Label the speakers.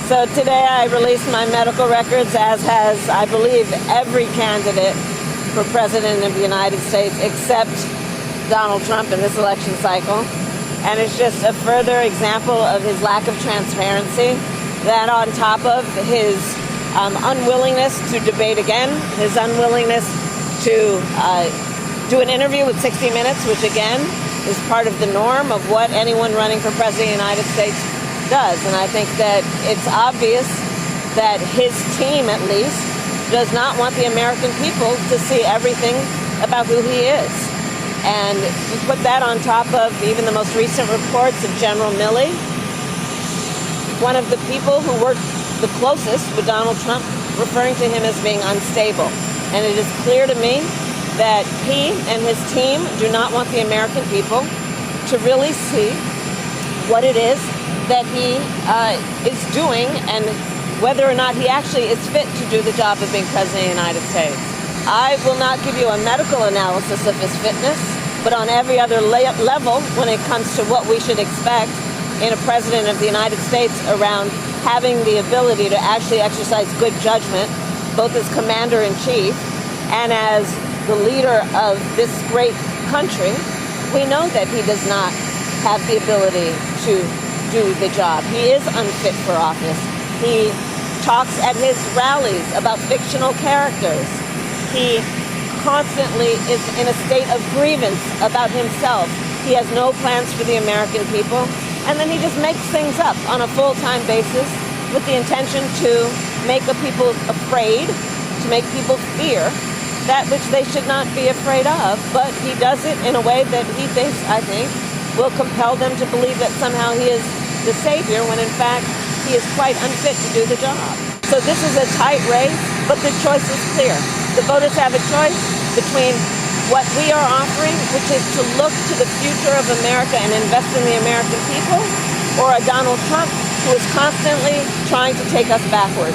Speaker 1: So today I released my medical records, as has, I believe, every candidate for President of the United States except Donald Trump in this election cycle. And it's just a further example of his lack of transparency, that on top of his unwillingness to debate again, his unwillingness to do an interview with 60 Minutes, which again is part of the norm of what anyone running for President of the United States does. And I think that it's obvious that his team, at least, does not want the American people to see everything about who he is. And you put that on top of even the most recent reports of General Milley, one of the people who worked the closest with Donald Trump, referring to him as being unstable. And it is clear to me that he and his team do not want the American people to really see what it is that he is doing and whether or not he actually is fit to do the job of being President of the United States. I will not give you a medical analysis of his fitness, but on every other level, when it comes to what we should expect in a President of the United States around having the ability to actually exercise good judgment, both as Commander-in-Chief and as the leader of this great country, we know that he does not have the ability to do the job. He is unfit for office. He talks at his rallies about fictional characters. He constantly is in a state of grievance about himself. He has no plans for the American people. And then he just makes things up on a full-time basis with the intention to make the people afraid, to make people fear that which they should not be afraid of. But he does it in a way that he thinks, I think, will compel them to believe that somehow he is the savior, when in fact he is quite unfit to do the job. So this is a tight race, but the choice is clear. The voters have a choice between what we are offering, which is to look to the future of America and invest in the American people, or a Donald Trump who is constantly trying to take us backward.